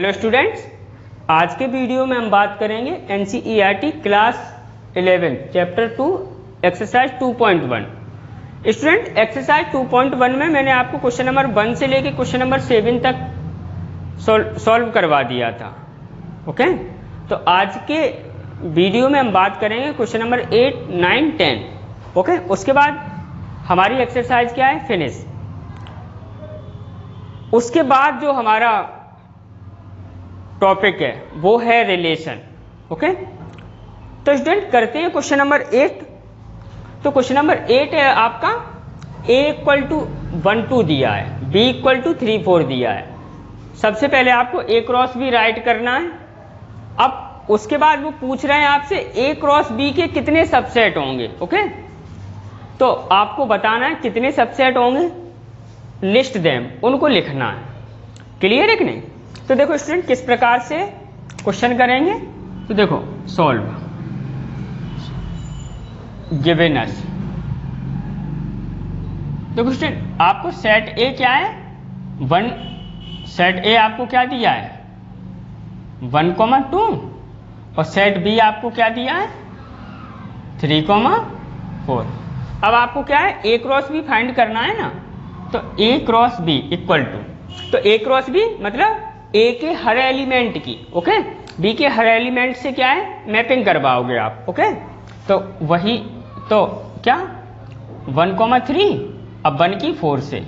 Hello students, आज के video में हम बात करेंगे NCERT class 11 chapter 2 exercise 2.1। Student, exercise 2.1 में मैंने आपको क्वेश्चन नंबर 1 से लेके क्वेश्चन नंबर 7 तक सॉल्व करवा दिया था। ओके, तो आज के वीडियो में हम बात करेंगे क्वेश्चन नंबर 8, 9, 10। ओके, उसके बाद हमारी एक्सरसाइज क्या है, फिनिश। उसके बाद जो हमारा टॉपिक है वो है रिलेशन। ओके, तो स्टूडेंट करते हैं क्वेश्चन नंबर 8। तो क्वेश्चन नंबर 8 है आपका a = 1 2 दिया है, b = 3 4 दिया है। सबसे पहले आपको a क्रॉस b राइट करना है। अब उसके बाद वो पूछ रहे हैं आपसे a क्रॉस b के कितने सबसेट होंगे। ओके, तो आपको बताना है कितने सबसेट होंगे, लिस्ट देम, उनको लिखना है। क्लियर है कि नहीं? तो देखो स्टूडेंट किस प्रकार से क्वेश्चन करेंगे। तो देखो, सॉल्व गिवन अस। देखो स्टूडेंट, आपको सेट ए क्या है, 1। सेट ए आपको क्या दिया है, 1,2, और सेट बी आपको क्या दिया है, 3,4। अब आपको क्या है, ए क्रॉस बी फाइंड करना है ना। तो ए क्रॉस बी इक्वल टू, तो ए क्रॉस बी मतलब ए के हर एलिमेंट की, ओके, बी के हर एलिमेंट से क्या है, मैपिंग करवाओगे आप। ओके, तो वही, तो क्या 1,3, अब 1 की 4 से,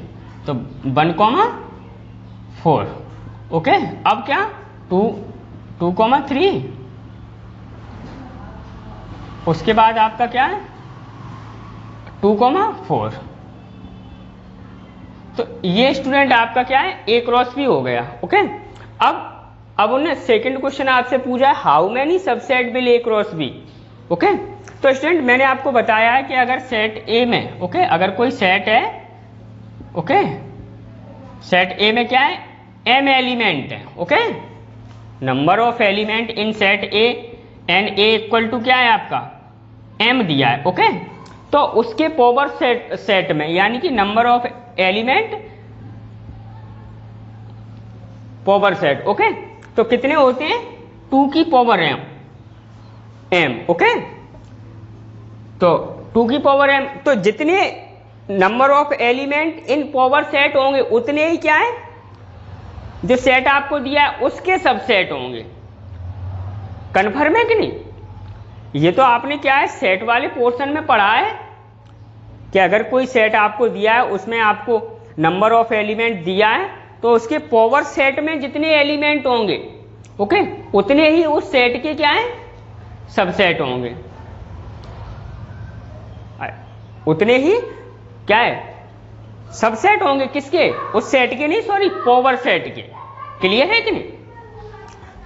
तो 1,4। ओके, अब क्या 2,3, उसके बाद आपका क्या है 2,4। तो ये स्टूडेंट आपका क्या है, ए क्रॉस बी हो गया। ओके, अब उन्हें सेकंड क्वेश्चन आपसे पूछा है, how many subset will A cross B. Okay, तो स्टूडेंट मैंने आपको बताया है कि अगर सेट ए में, ओके, अगर कोई सेट है, ओके, सेट ए में क्या है, m एलिमेंट है। Okay, number of element in set A and A equal to क्या है आपका, m दिया है। ओके, तो उसके पावर सेट में, यानी कि number of element power set. Okay, तो कितने होते हैं, 2 की पावर m। ओके, तो 2 की पावर m, तो जितने number of element in power set होंगे उतने ही क्या है, जो सेट आपको दिया है उसके सबसेट होंगे। कन्फर्म है कि नहीं? ये तो आपने क्या है, सेट वाले पोर्शन में पढ़ा है कि अगर कोई सेट आपको दिया है, उसमें आपको नंबर ऑफ एलिमेंट दिया है, तो उसके पावर सेट में जितने एलिमेंट होंगे, ओके, उतने ही उस सेट के क्या है, सबसेट होंगे। उतने ही क्या है, सबसेट होंगे, किसके, उस सेट के नहीं, सॉरी, पावर सेट के। क्लियर है कि नहीं?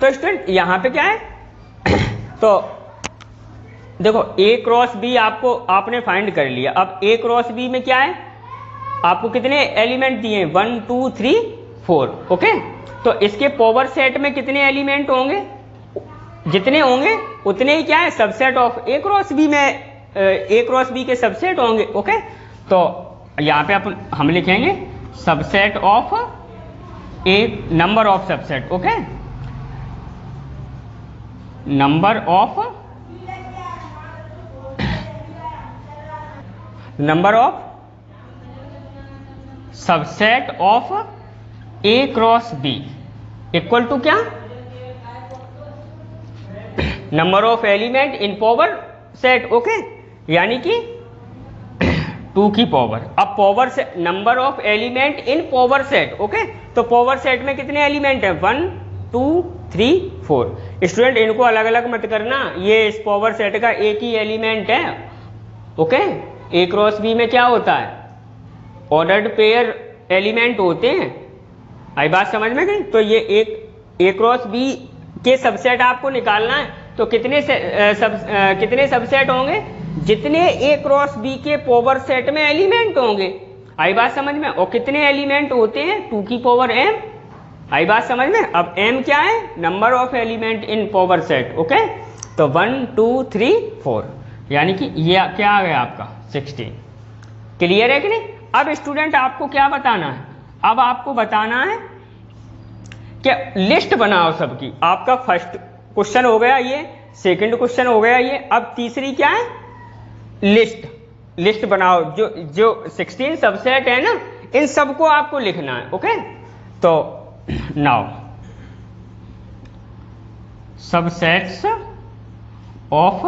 तो स्टूडेंट यहां पे क्या है तो देखो, ए क्रॉस बी आपने फाइंड कर लिया। अब ए क्रॉस बी में क्या है, आपको कितने एलिमेंट दिए, 1 2 3 4। ओके, तो इसके पावर सेट में कितने एलिमेंट होंगे, जितने होंगे उतने ही क्या है, subset of A cross B में, ए क्रॉस बी के सबसेट होंगे। ओके, तो यहाँ पे हम लिखेंगे subset of A, number of subset. Okay, number of subset of A cross B equal to क्या, number of element in power set. Okay, यानी कि 2 की पावर। अब पावर से number of element in power set. Okay, तो power set में कितने element है, 1 2 3 4। स्टूडेंट इनको अलग अलग मत करना, ये इस पावर सेट का एक ही एलिमेंट है। ओके, ए क्रॉस बी में क्या होता है, ऑर्डर्ड पेयर एलिमेंट होते हैं। आई बात समझ में गई? तो ये एक ए क्रॉस बी के सबसेट आपको निकालना है। तो कितने सबसेट होंगे, जितने ए क्रॉस बी के पावर सेट में एलिमेंट होंगे। आई बात समझ में? और कितने एलिमेंट होते हैं, 2 की पावर m। आई बात समझ में? अब m क्या है, number of element in power set. Okay, तो 1 2 3 4, यानी कि ये क्या आ गया आपका 16। क्लियर है कि नहीं? अब स्टूडेंट आपको क्या बताना है, अब आपको बताना है क्या लिस्ट बनाओ सबकी। आपका फर्स्ट क्वेश्चन हो गया ये, सेकंड क्वेश्चन हो गया ये, अब तीसरी क्या है, लिस्ट बनाओ। जो 16 सबसेट है ना, इन सबको आपको लिखना है। ओके, तो now subsets of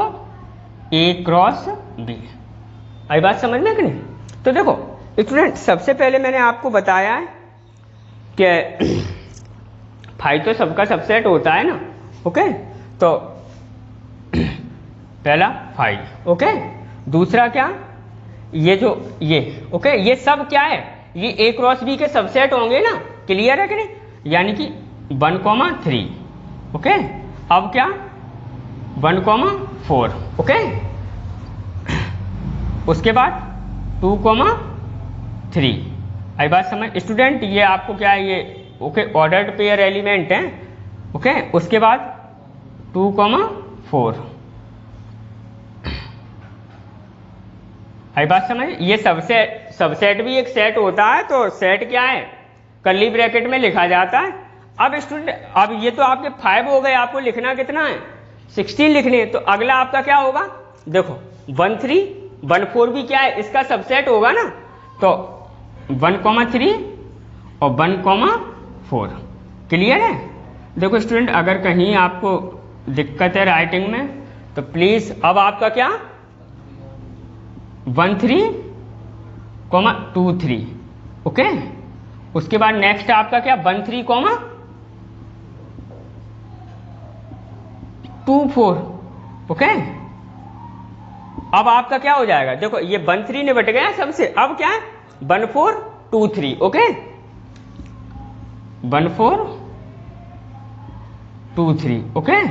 A cross B. आई बात समझ में कि नहीं? तो देखो स्टूडेंट, सबसे पहले मैंने आपको बताया है कि फाइव तो सबका सबसेट होता है ना। ओके, तो पहला फाइव। ओके, दूसरा क्या, ये जो ये ओके, ये सब क्या है, ये ए क्रॉस बी के सबसेट होंगे ना। क्लियर है कि नहीं? यानी कि 1,3। ओके, अब क्या 1,4। ओके, उसके बाद 2,3। आई बात समझ स्टूडेंट? ये आपको क्या है, ये ओके ऑर्डर्ड पेयर एलिमेंट है। ओके, उसके बाद 2,4। आई बात समझ? ये सबसेट भी एक सेट होता है, तो सेट क्या है, कर्ली ब्रैकेट में लिखा जाता है। अब स्टूडेंट, अब ये तो आपके 5 हो गए, आपको लिखना कितना है, 16 लिखने। तो अगला आपका क्या होगा, देखो 1,3, 1,4 भी क्या है, इसका सबसेट होगा ना। तो 1,3 और 1,4। क्लियर है? देखो स्टूडेंट, अगर कहीं आपको दिक्कत है राइटिंग में तो प्लीज, अब आपका क्या 13,23। ओके, उसके बाद नेक्स्ट आपका क्या 13,24। ओके, अब आपका क्या हो जाएगा, देखो ये 13 ने बट गया सबसे, अब क्या है 1423। ओके, 1423। ओके,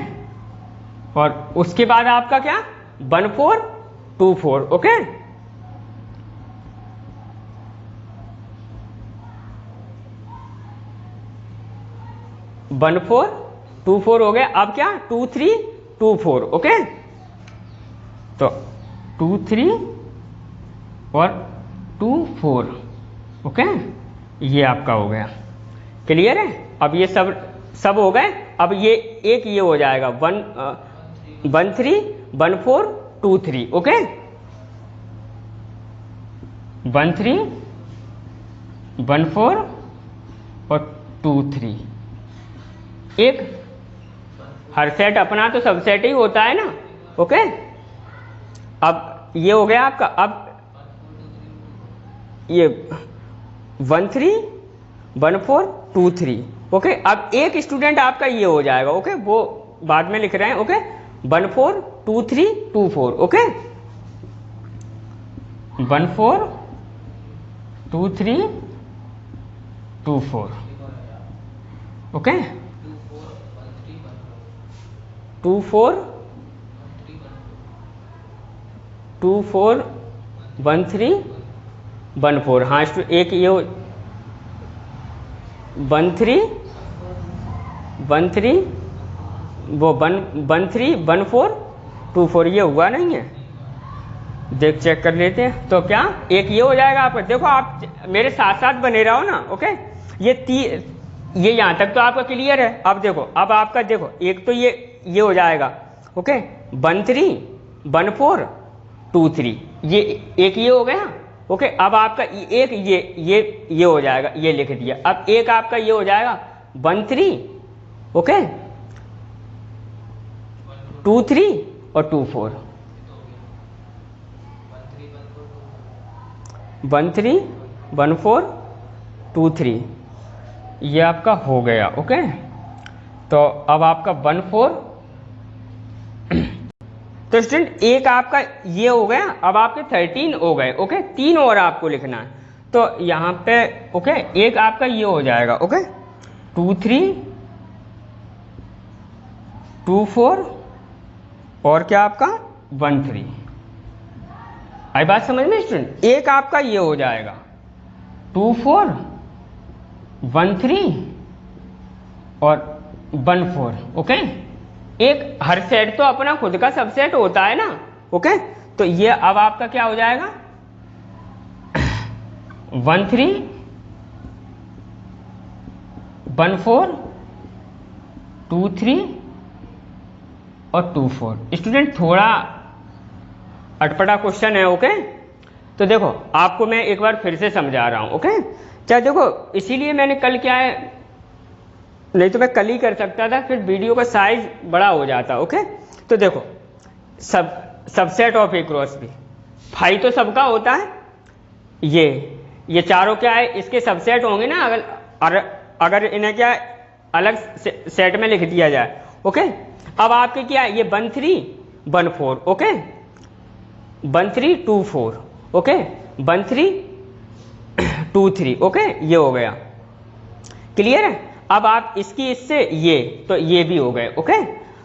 और उसके बाद आपका क्या 1424। ओके, 1424 हो गया। अब क्या 2324। ओके, तो 23 और 24। ओके, ये आपका हो गया। क्लियर है? अब ये सब हो गए। अब ये एक ये हो जाएगा 13,14,23। ओके, 13,14 और 23। एक हर सेट अपना तो सबसेट ही होता है ना। ओके, अब ये हो गया आपका। अब ये 13,14,23। ओके, अब एक स्टूडेंट आपका ये हो जाएगा। ओके, वो बाद में लिख रहे हैं। ओके, 14,23,24। ओके, 14,23,24। ओके, 24,13,14। हाँ, एक ये 13,13 वो 13,14,24 ये हुआ नहीं है, देख चेक कर लेते हैं। तो क्या एक ये हो जाएगा आपका। देखो आप मेरे साथ साथ बने रहो ना। ओके, ये यहाँ तक तो आपका क्लियर है। अब देखो, अब आपका देखो एक तो ये हो जाएगा। ओके, 13,14,23 ये एक ये हो गया। ओके, अब आपका एक ये हो जाएगा, ये लिख दिया। अब एक आपका ये हो जाएगा 13, ओके 23 और 24, 13, 14, 23 ये आपका हो गया। ओके, तो अब आपका 14 तो स्टूडेंट एक आपका ये हो गया। अब आपके 13 हो गए। ओके, 3 और आपको लिखना है। तो यहाँ पे ओके एक आपका ये हो जाएगा। ओके, 23, 24 और क्या आपका 13। आई बात समझ में स्टूडेंट? एक आपका ये हो जाएगा 24, 13 और 14। ओके, एक हर सेट तो अपना खुद का सबसेट होता है ना। ओके, तो ये अब आपका क्या हो जाएगा 13, 14, 2 3 और 2 4। स्टूडेंट थोड़ा अटपटा क्वेश्चन है, ओके। तो देखो आपको मैं एक बार फिर से समझा रहा हूं, ओके। चाहे देखो इसीलिए मैंने कल क्या है, नहीं तो मैं कल ही कर सकता था, फिर वीडियो का साइज बड़ा हो जाता, ओके। तो देखो subset of A cross B, phi तो सबका होता है, ये चारों क्या है, इसके सबसेट होंगे ना। अगर इन्हें क्या अलग सेट में लिख दिया जाए, ओके। अब आपके क्या है, ये 1 3 1 4, ओके, 1 3 2 4, ओके, 1 3 2 3, ओके, ये हो गया, क्लियर है। अब आप इसकी इससे ये, तो ये भी हो गए, ओके।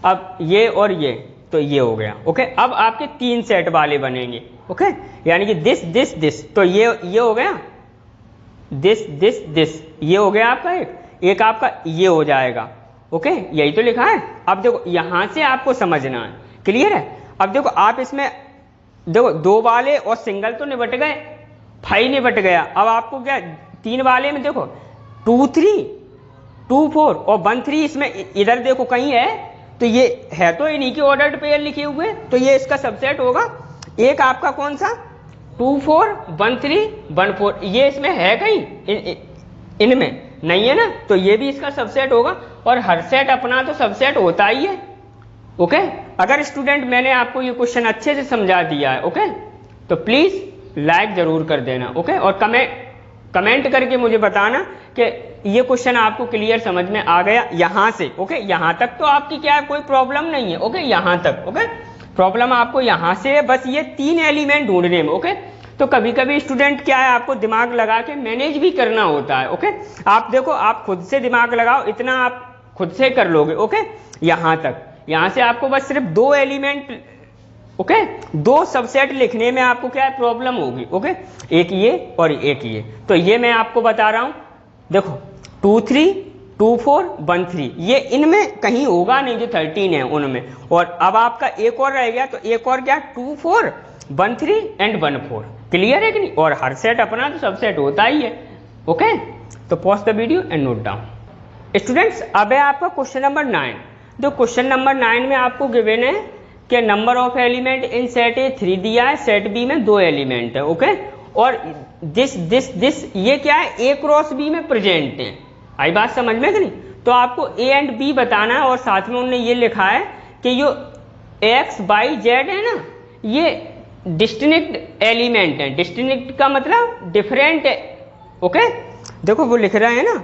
अब ये और ये, तो ये हो गया, ओके। अब आपके 3 सेट वाले बनेंगे, ओके, यानी कि दिस दिस दिस, तो ये हो गया, दिस दिस दिस, ये हो गया आपका एक आपका ये हो जाएगा, ओके, यही तो लिखा है। अब देखो यहां से आपको समझना है, क्लियर है। अब देखो आप इसमें देखो 2 वाले और सिंगल तो निपट गए, 5 निपट गया। अब आपको क्या 3 वाले में देखो 2 3 2 4 और 1 3, इसमें इधर देखो कहीं है, तो ये है तो इन्हीं के ऑर्डर्ड पेयर लिखे हुए, तो ये इसका सबसेट होगा। एक आपका कौन सा 2 4 1 3 1 4, ये इसमें है कहीं, इनमें नहीं है ना, तो ये भी इसका सबसेट होगा। और हर सेट अपना तो सबसेट होता ही है, ओके। अगर स्टूडेंट मैंने आपको ये क्वेश्चन अच्छे से समझा दिया है, ओके, तो प्लीज लाइक जरूर कर देना, ओके। और कमेंट करके मुझे बताना कि ये क्वेश्चन आपको क्लियर समझ में आ गया यहां से, ओके। यहां तक तो आपकी क्या है, कोई प्रॉब्लम नहीं है, ओके, यहां तक, ओके। प्रॉब्लम आपको यहां से है बस ये 3 एलिमेंट ढूंढने में, ओके। तो कभी कभी स्टूडेंट क्या है, आपको दिमाग लगा के मैनेज भी करना होता है, ओके। आप देखो आप खुद से दिमाग लगाओ, इतना आप खुद से कर लोगे, ओके। यहां तक, यहां से आपको बस सिर्फ 2 एलिमेंट, ओके, 2 सबसेट लिखने में आपको क्या है प्रॉब्लम होगी, ओके। एक ये और एक ये, तो ये मैं आपको बता रहा हूं। देखो 2 3 2 4 1 3, ये इनमें कहीं होगा नहीं जो 13 है उनमें। और अब आपका एक और रह गया, तो एक और क्या 2 4 1 3 एंड 1 4, क्लियर है कि नहीं। और हर सेट अपना तो सबसेट होता ही है, ओके। तो pause the video and note down. Students अब है आपका क्वेश्चन नंबर 9। जो क्वेश्चन नंबर 9 में आपको गिवन है कि number of element in set ए 3 दिया है, सेट बी में 2 एलिमेंट है, ओके। और दिस ये क्या है, ए क्रॉस बी में प्रेजेंट है। आई बात समझ में कि नहीं। तो आपको ए एंड बी बताना है, और साथ में उन्होंने ये लिखा है कि जो एक्स वाई जेड है ना, ये डिस्टिंक्ट एलिमेंट है। डिस्टिंक्ट का मतलब डिफरेंट है, ओके। देखो वो लिख रहे हैं ना,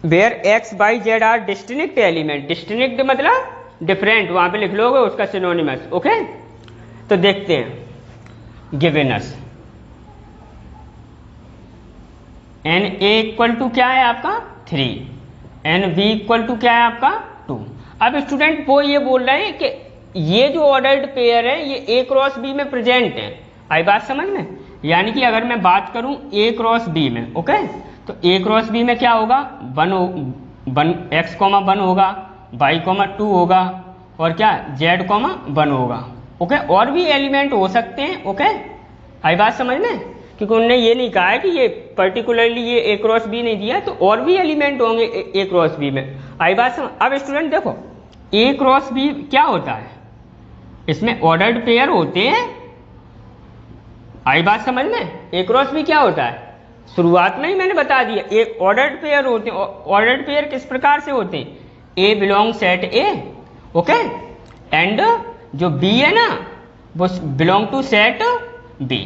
where X Y Z are distinct element, distinct मतलब डिफरेंट, वहां पे लिख लोगे उसका सिनोनिमस, ओके। तो देखते हैं given us N A equal to क्या है आपका 3, एन बी इक्वल टू क्या है आपका 2। अब स्टूडेंट वो ये बोल रहे हैं कि ये जो ऑर्डर्ड पेयर है ये ए क्रॉस बी में प्रेजेंट है। आई बात समझ में। यानी कि अगर मैं बात करूं ए क्रॉस बी में, ओके, तो ए क्रॉस बी में क्या होगा, 1 एक्स कॉमा 1 होगा, वाई कॉमा 2 होगा, और क्या जेड कॉमा 1 होगा, ओके। और भी एलिमेंट हो सकते हैं, ओके। आई बात समझ में, क्योंकि उन्होंने ये नहीं कहा है कि ये पर्टिकुलरली ये ए क्रॉस बी नहीं दिया, तो और भी एलिमेंट होंगे ए क्रॉस बी में। आई बात समझ। अब स्टूडेंट देखो ए क्रॉस बी क्या होता है, इसमें ऑर्डर्ड पेयर होते हैं। आई बात समझ में। ए क्रॉस बी क्या होता है, शुरुआत में ही मैंने बता दिया, एक ऑर्डर्ड पेयर होते हैं। ऑर्डर्ड पेयर किस प्रकार से होते हैं, A belong set A, okay, and जो बी है ना वो belong to set B,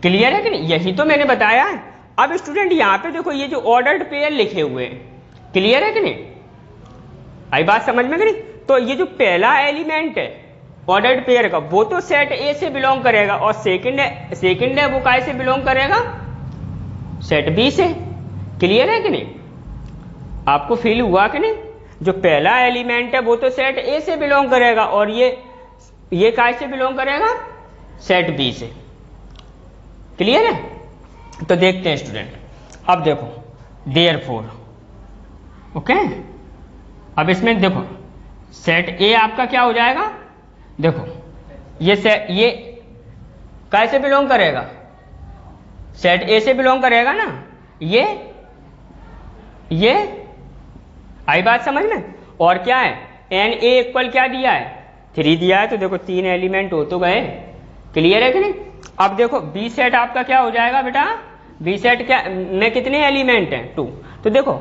clear है कि नहीं। यही तो मैंने बताया है। अब स्टूडेंट यहाँ पे देखो ये जो ऑर्डर्ड पेयर लिखे हुए हैं, क्लियर है कि नहीं। आई बात समझ में कि नहीं। तो ये जो पहला एलिमेंट है ऑर्डर्ड पेयर का, वो तो सेट ए से बिलोंग करेगा, और सेकंड है वो काय से बिलोंग करेगा, सेट बी से, क्लियर है कि नहीं। आपको फील हुआ कि नहीं। जो पहला एलिमेंट है वो तो सेट ए से बिलोंग करेगा, और ये काय से बिलोंग करेगा, सेट बी से, क्लियर है। तो देखते हैं स्टूडेंट, अब देखो देयरफॉर, ओके। अब इसमें देखो सेट ए आपका क्या हो जाएगा, देखो ये काय से बिलोंग करेगा, सेट ए से बिलोंग करेगा ना, ये आई बात समझ में। और क्या है एन ए इक्वल क्या दिया है 3 दिया है, तो देखो 3 एलिमेंट हो तो गए। क्लियर है कि नहीं। अब देखो बी सेट आपका क्या हो जाएगा बेटा, बी सेट क्या में कितने एलिमेंट हैं 2, तो देखो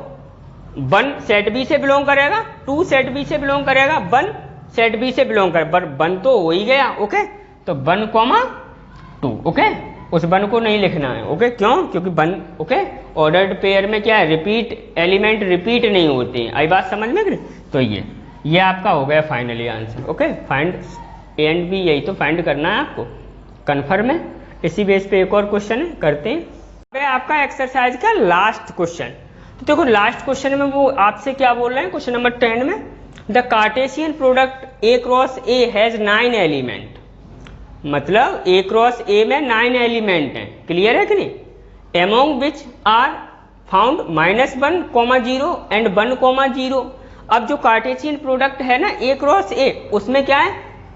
1 सेट बी से बिलोंग करेगा, 2 सेट बी से बिलोंग करेगा, 1 सेट बी से बिलोंग करे, पर 1 तो हो ही गया। ओके, तो 1,2 ओके, उस 1 को नहीं लिखना है। ओके, क्यों, क्योंकि 1 ओके ऑर्डर्ड पेयर में क्या है रिपीट एलिमेंट रिपीट नहीं होते हैं। आई बात समझ में। तो ये आपका हो गया finally answer. Okay, find A and B, यही तो फाइंड करना है आपको, कन्फर्म है। इसी बेस पे एक और क्वेश्चन करते हैं। आपका एक्सरसाइज का लास्ट क्वेश्चन, तो देखो लास्ट क्वेश्चन में वो आपसे क्या बोल रहे हैं, क्वेश्चन नंबर 10 में the Cartesian product A cross A has 9 element, मतलब ए क्रॉस ए में 9 एलिमेंट हैं। क्लियर है कि नहीं। Among which are found -1, 0 and 1, 0। अब जो कार्टेशियन प्रोडक्ट है ना ए क्रॉस ए, उसमें क्या है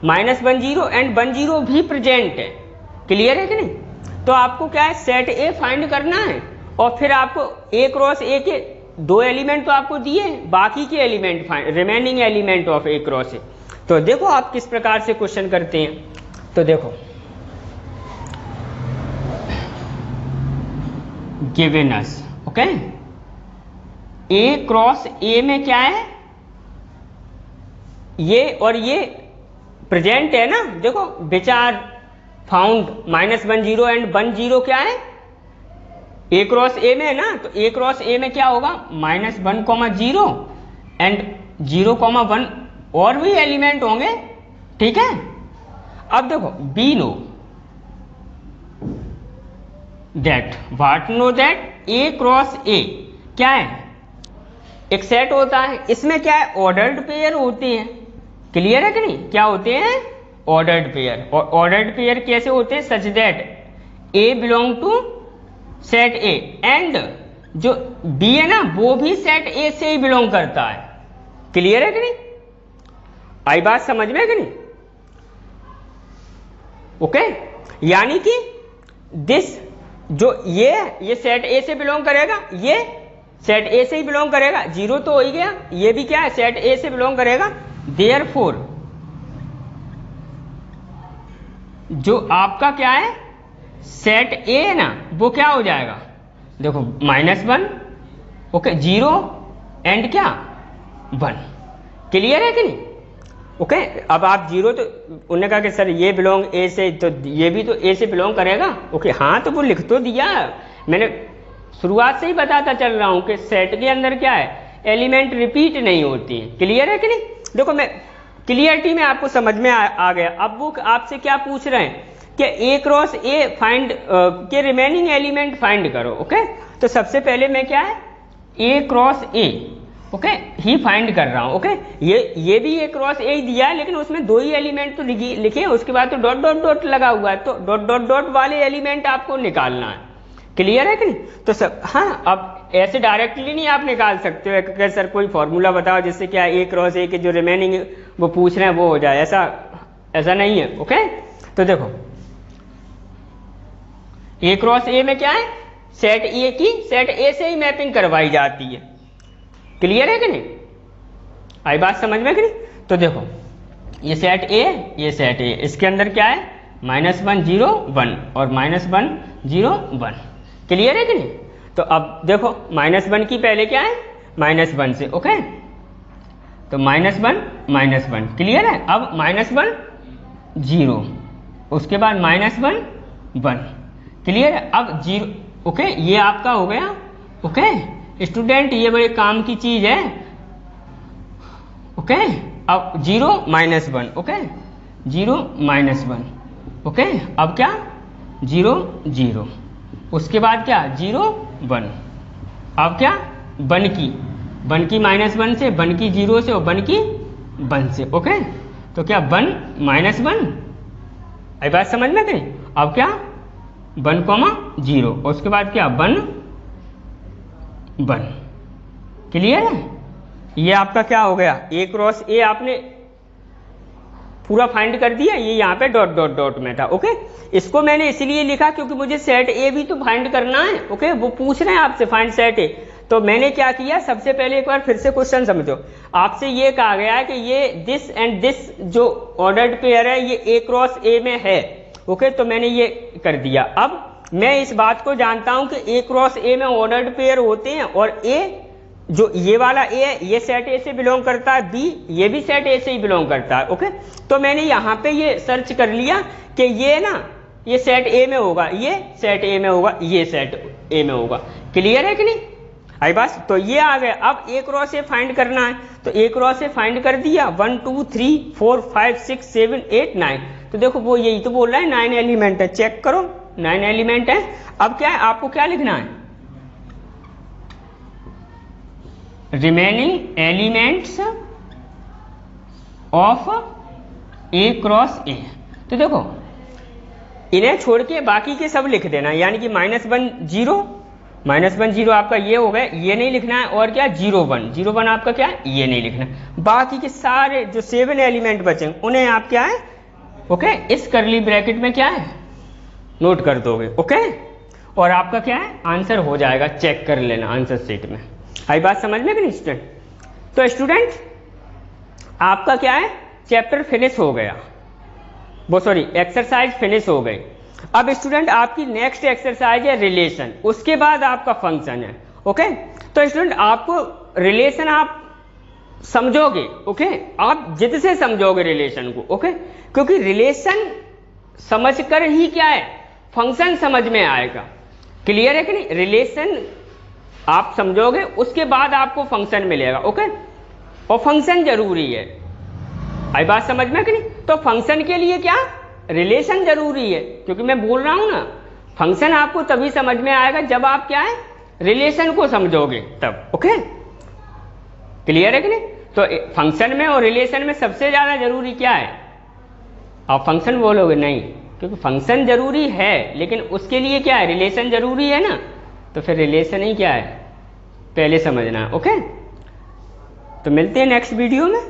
-1, 0 एंड 1, 0 भी प्रेजेंट है। क्लियर है कि नहीं। तो आपको क्या है सेट ए फाइंड करना है, और फिर आपको ए क्रॉस ए के 2 एलिमेंट तो आपको दिए, बाकी के element find, remaining element of A cross ए। तो देखो आप किस प्रकार से क्वेश्चन करते हैं। तो देखो गिवन अस ओके ए क्रॉस ए में क्या है ये और ये प्रेजेंट है ना। देखो विच आर फाउंड -1, 0 एंड 1, 0 क्या है ए क्रॉस ए में है ना। तो ए क्रॉस ए में क्या होगा -1, 0 एंड 0, 1 और भी एलिमेंट होंगे। ठीक है। अब देखो be know that what know that A cross ए क्या है एक सेट होता है, इसमें क्या है ऑर्डर्ड पेयर होते हैं। क्लियर है कि नहीं। क्या होते हैं ऑर्डर्ड पेयर। और ऑर्डर्ड पेयर कैसे होते हैं such that A belong to set A and जो बी है ना वो भी सेट ए से ही बिलोंग करता है। क्लियर है कि नहीं। आई बात समझ में कि नहीं। ओके यानी कि दिस जो ये सेट ए से बिलोंग करेगा, ये सेट ए से ही बिलोंग करेगा, 0 तो हो ही गया, ये भी क्या है सेट ए से बिलोंग करेगा। देयरफॉर जो आपका क्या है सेट ए है ना वो क्या हो जाएगा देखो -1 ओके 0 एंड क्या 1। क्लियर है कि नहीं। ओके अब आप 0 तो उन्होंने कहा कि सर ये बिलोंग ए से, तो ये भी तो ए से बिलोंग करेगा। ओके हाँ तो वो लिख तो दिया, मैंने शुरुआत से ही बताता चल रहा हूं कि सेट के अंदर क्या है एलिमेंट रिपीट नहीं होती है। क्लियर है कि नहीं। देखो मैं क्लियरिटी में आपको समझ में आ गया। अब वो आपसे क्या पूछ रहे हैं कि ए क्रॉस ए फाइंड के रिमेनिंग एलिमेंट फाइंड करो। ओके तो सबसे पहले मैं क्या है ए क्रॉस ए ओके ही फाइंड कर रहा हूं। ओके ये भी ए क्रॉस ए दिया है, लेकिन उसमें 2 ही एलिमेंट तो लिखे, उसके बाद तो डॉट डॉट डॉट लगा हुआ है, तो डॉट डॉट डॉट वाले एलिमेंट आपको निकालना है। क्लियर है कि नहीं। तो सब हाँ अब ऐसे डायरेक्टली नहीं आप निकाल सकते हो कि सर कोई फॉर्मूला बताओ जिससे क्या ए क्रॉस ए के जो रिमेनिंग वो पूछ रहे हैं वो हो जाए, ऐसा नहीं है। ओके तो देखो ए क्रॉस ए में क्या है सेट ए की सेट ए से ही मैपिंग करवाई जाती है। क्लियर है कि नहीं। आई बात समझ में कि नहीं। तो देखो ये सेट ए ये सेट ए, इसके अंदर क्या है -1, 0, 1 और -1, 0, 1। क्लियर है कि नहीं। तो अब देखो -1 की पहले क्या है -1 से। ओके तो -1, -1 क्लियर है। अब -1, 0 उसके बाद -1, 1 क्लियर है। अब 0 ओके ये आपका हो गया। ओके स्टूडेंट ये बड़े काम की चीज है। ओके अब 0, -1 ओके 0, -1 ओके अब क्या 0, 0 उसके बाद क्या 0, 1 अब क्या 1 की -1 से 1 की 0 से और 1 की 1 से। ओके तो क्या 1, -1 आई बात समझ में कहीं। अब क्या 1, 0 उसके बाद क्या 1, 1। क्लियर है। ये आपका क्या हो गया ए क्रॉस ए आपने पूरा फाइंड कर दिया, ये यहाँ पे डॉट डॉट डॉट में था। ओके, इसको मैंने इसलिए लिखा क्योंकि मुझे सेट ए भी तो फाइंड करना है। ओके, वो पूछ रहे हैं आपसे फाइंड सेट ए, तो मैंने क्या किया, सबसे पहले एक बार फिर से क्वेश्चन समझो। आपसे ये कहा गया है कि ये दिस एंड दिस जो ऑर्डर्ड पेयर है ये ए क्रॉस ए में है। ओके, तो मैंने ये कर दिया। अब मैं इस बात को जानता हूं कि ए क्रॉस ए में ऑर्डर्ड पेयर होते हैं, और ए जो ये वाला ए है ये सेट ए से बिलोंग करता है, बी ये भी सेट ए से ही बिलोंग करता है। ओके, तो मैंने यहाँ पे ये सर्च कर लिया कि ये ना ये सेट ए में होगा, ये सेट ए में होगा, ये सेट ए में होगा। क्लियर है कि नहीं आई बात? तो ये आ गया। अब ए क्रॉस ए फाइंड करना है, तो ए क्रॉस ए फाइंड कर दिया। 1 2 3 4 5 6 7 8 9। तो देखो वो यही तो बोल रहा है 9 एलिमेंट है, चेक करो 9 एलिमेंट है। अब क्या है, आपको क्या लिखना है, remaining elements of A cross ए। तो देखो इन्हें छोड़ के बाकी के सब लिख देना, यानी कि -1 0, -1 0 आपका ये हो गया, ये नहीं लिखना है। और क्या 0 1, 0 1 आपका क्या है, ये नहीं लिखना है। बाकी के सारे जो 7 एलिमेंट बचेंगे उन्हें आप क्या है, ओके, इस करली ब्रैकेट में क्या है नोट कर दोगे। ओके, और आपका क्या है आंसर हो जाएगा, चेक कर लेना आंसर शीट में। आई बात समझ में कि नहीं स्टूडेंट? तो स्टूडेंट आपका क्या है, चैप्टर फिनिश हो गया, वो सॉरी एक्सरसाइज फिनिश हो गई। अब स्टूडेंट आपकी नेक्स्ट एक्सरसाइज है रिलेशन, उसके बाद आपका फंक्शन है। ओके, तो स्टूडेंट आपको रिलेशन आप समझोगे। ओके, आप जिद से समझोगे रिलेशन को। ओके, क्योंकि रिलेशन समझकर ही क्या है फंक्शन समझ में आएगा। क्लियर है कि नहीं? रिलेशन आप समझोगे उसके बाद आपको फंक्शन मिलेगा। ओके, और फंक्शन जरूरी है। आई बात समझ में कि नहीं? तो फंक्शन के लिए क्या रिलेशन जरूरी है, क्योंकि मैं बोल रहा हूं ना फंक्शन आपको तभी समझ में आएगा जब आप क्या है रिलेशन को समझोगे तब। ओके, क्लियर है कि नहीं? तो फंक्शन में और रिलेशन में सबसे ज्यादा जरूरी क्या है, आप फंक्शन बोलोगे नहीं, क्योंकि फंक्शन जरूरी है लेकिन उसके लिए क्या है रिलेशन जरूरी है ना, तो फिर रिलेशन ही क्या है पहले समझना है। ओके, तो मिलते हैं नेक्स्ट वीडियो में।